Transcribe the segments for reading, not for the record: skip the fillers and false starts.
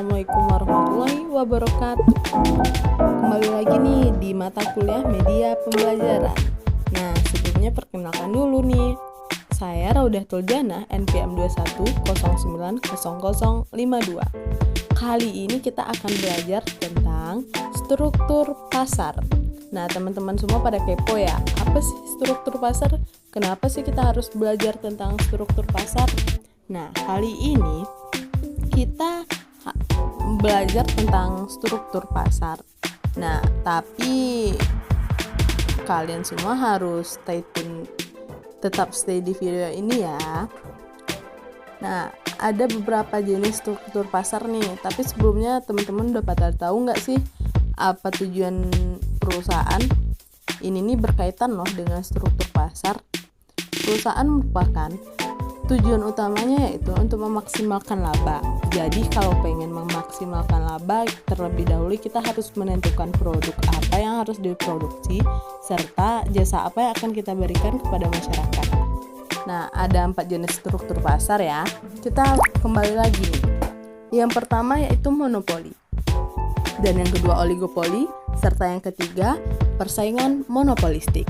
Assalamualaikum warahmatullahi wabarakatuh. Kembali lagi nih di mata kuliah media pembelajaran. Nah, sebelumnya perkenalkan dulu nih. Saya Raudatul Janah, NPM 21090052. Kali ini kita akan belajar tentang struktur pasar. Nah, teman-teman semua pada kepo ya, apa sih struktur pasar? Kenapa sih kita harus belajar tentang struktur pasar? Nah, kali ini kita belajar tentang struktur pasar. Nah, tapi kalian semua harus tetap stay di video ini ya. Nah, ada beberapa jenis struktur pasar nih, tapi sebelumnya teman-teman udah pada tahu nggak sih apa tujuan perusahaan? Ini nih berkaitan loh dengan struktur pasar. Perusahaan merupakan tujuan utamanya yaitu untuk memaksimalkan laba. Jadi kalau pengen memaksimalkan laba, terlebih dahulu kita harus menentukan produk apa yang harus diproduksi serta jasa apa yang akan kita berikan kepada masyarakat. Nah, ada 4 jenis struktur pasar ya. Kita kembali lagi nih. Yang pertama yaitu monopoli. Dan yang kedua oligopoli, serta yang ketiga persaingan monopolistik.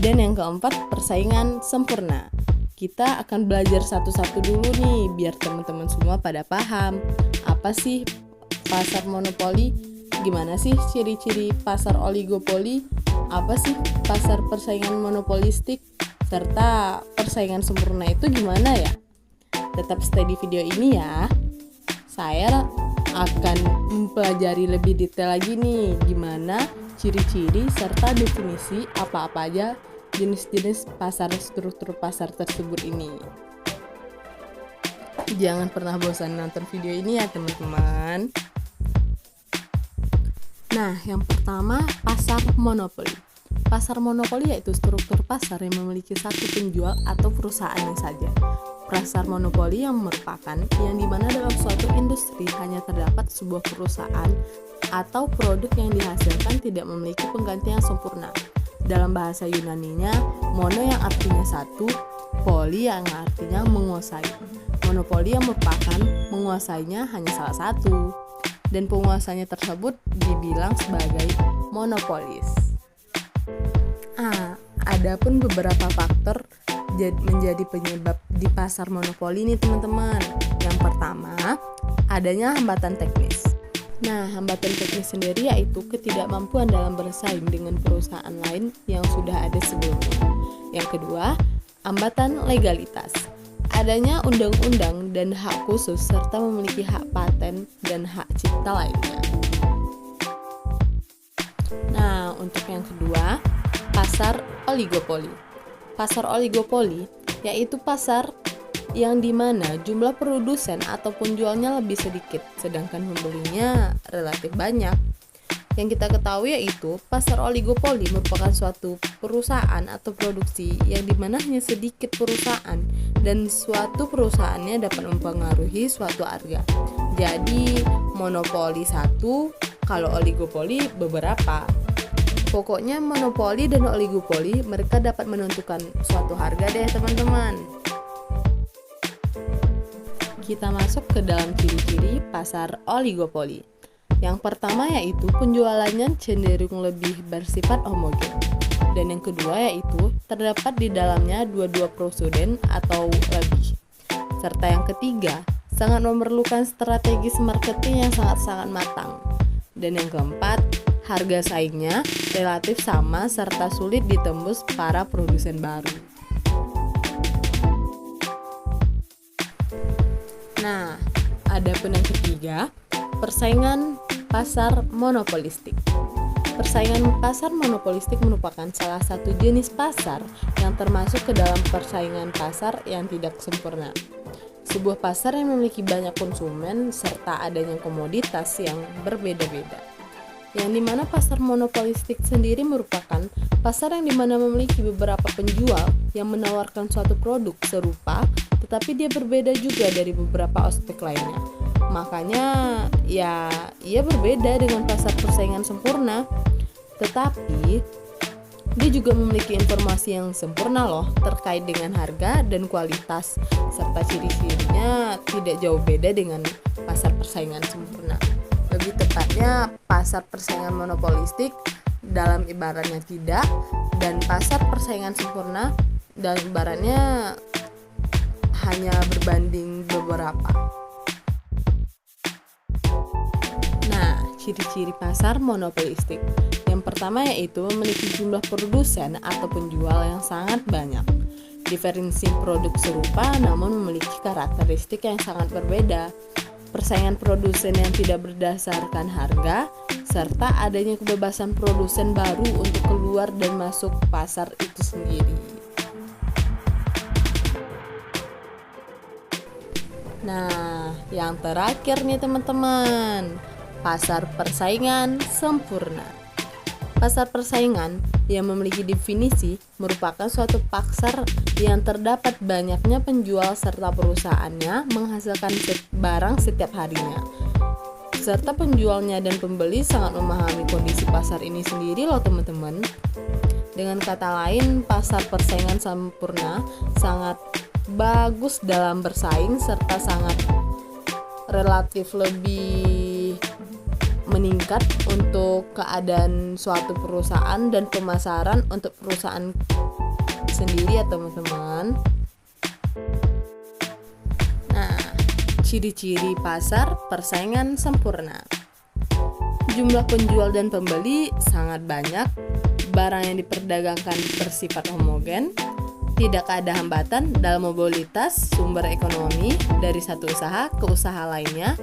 Dan yang keempat persaingan sempurna. Kita akan belajar satu-satu dulu nih biar teman-teman semua pada paham apa sih pasar monopoli, gimana sih ciri-ciri pasar oligopoli, apa sih pasar persaingan monopolistik, serta persaingan sempurna itu gimana ya. Tetap stay di video ini ya. Saya akan mempelajari lebih detail lagi nih gimana ciri-ciri serta definisi apa-apa aja jenis-jenis pasar struktur pasar tersebut ini. Jangan pernah bosan nonton video ini ya teman-teman. Nah, yang pertama pasar monopoli. Pasar monopoli yaitu struktur pasar yang memiliki satu penjual atau perusahaannya saja. Pasar monopoli yang merupakan yang dimana dalam suatu industri hanya terdapat sebuah perusahaan atau produk yang dihasilkan tidak memiliki pengganti yang sempurna. Dalam bahasa Yunaninya, mono yang artinya satu, poli yang artinya menguasai. Monopoli yang merupakan menguasainya hanya salah satu, dan penguasanya tersebut dibilang sebagai monopolis. Ada pun beberapa faktor menjadi penyebab di pasar monopoli nih teman-teman. Yang pertama, adanya hambatan teknis. Nah, hambatan teknis sendiri yaitu ketidakmampuan dalam bersaing dengan perusahaan lain yang sudah ada sebelumnya. Yang kedua, hambatan legalitas. Adanya undang-undang dan hak khusus serta memiliki hak paten dan hak cipta lainnya. Nah, untuk yang kedua, pasar oligopoli. Pasar oligopoli yaitu pasar yang dimana jumlah produsen atau penjualnya lebih sedikit, sedangkan pembelinya relatif banyak. Yang kita ketahui yaitu pasar oligopoli merupakan suatu perusahaan atau produksi yang dimana hanya sedikit perusahaan dan suatu perusahaannya dapat mempengaruhi suatu harga. Jadi monopoli satu, kalau oligopoli beberapa. Pokoknya monopoli dan oligopoli mereka dapat menentukan suatu harga deh teman-teman. Kita masuk ke dalam ciri-ciri pasar oligopoli. Yang pertama yaitu penjualannya cenderung lebih bersifat homogen. Dan yang kedua yaitu terdapat di dalamnya dua produsen atau lebih. Serta yang ketiga, sangat memerlukan strategi marketing yang sangat-sangat matang. Dan yang keempat, harga saingnya relatif sama serta sulit ditembus para produsen baru. Nah, ada pun yang ketiga, persaingan pasar monopolistik. Persaingan pasar monopolistik merupakan salah satu jenis pasar yang termasuk ke dalam persaingan pasar yang tidak sempurna. Sebuah pasar yang memiliki banyak konsumen serta adanya komoditas yang berbeda-beda. Yang dimana pasar monopolistik sendiri merupakan pasar yang dimana memiliki beberapa penjual yang menawarkan suatu produk serupa tetapi dia berbeda juga dari beberapa aspek lainnya. Makanya ya ia berbeda dengan pasar persaingan sempurna, tetapi dia juga memiliki informasi yang sempurna loh terkait dengan harga dan kualitas serta ciri-cirinya tidak jauh beda dengan pasar persaingan persaingan sempurna. Lebih tepatnya pasar persaingan monopolistik dalam ibaratnya tidak, dan pasar persaingan sempurna dalam ibaratnya hanya berbanding beberapa. Nah, ciri-ciri pasar monopolistik. Yang pertama yaitu memiliki jumlah produsen atau penjual yang sangat banyak. Diferensi produk serupa namun memiliki karakteristik yang sangat berbeda. Persaingan produsen yang tidak berdasarkan harga, serta adanya kebebasan produsen baru untuk keluar dan masuk pasar itu sendiri. Nah, yang terakhir nih teman-teman, pasar persaingan sempurna. Pasar persaingan yang memiliki definisi merupakan suatu pasar yang terdapat banyaknya penjual serta perusahaannya menghasilkan barang setiap harinya. Serta penjualnya dan pembeli sangat memahami kondisi pasar ini sendiri loh teman-teman. Dengan kata lain, pasar persaingan sempurna sangat bagus dalam bersaing serta sangat relatif lebih meningkat untuk keadaan suatu perusahaan dan pemasaran untuk perusahaan sendiri ya teman-teman. Nah, ciri-ciri pasar persaingan sempurna. Jumlah penjual dan pembeli sangat banyak, barang yang diperdagangkan bersifat homogen, tidak ada hambatan dalam mobilitas sumber ekonomi dari satu usaha ke usaha lainnya,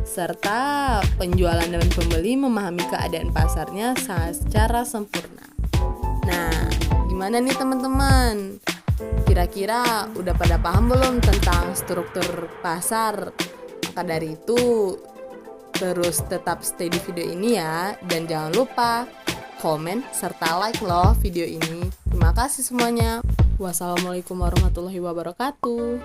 serta penjualan dan pembeli memahami keadaan pasarnya secara sempurna. Nah, gimana nih teman-teman? Kira-kira udah pada paham belum tentang struktur pasar? Maka dari itu, terus tetap stay di video ini ya, dan jangan lupa komen serta like loh video ini. Terima kasih semuanya. Wassalamualaikum warahmatullahi wabarakatuh.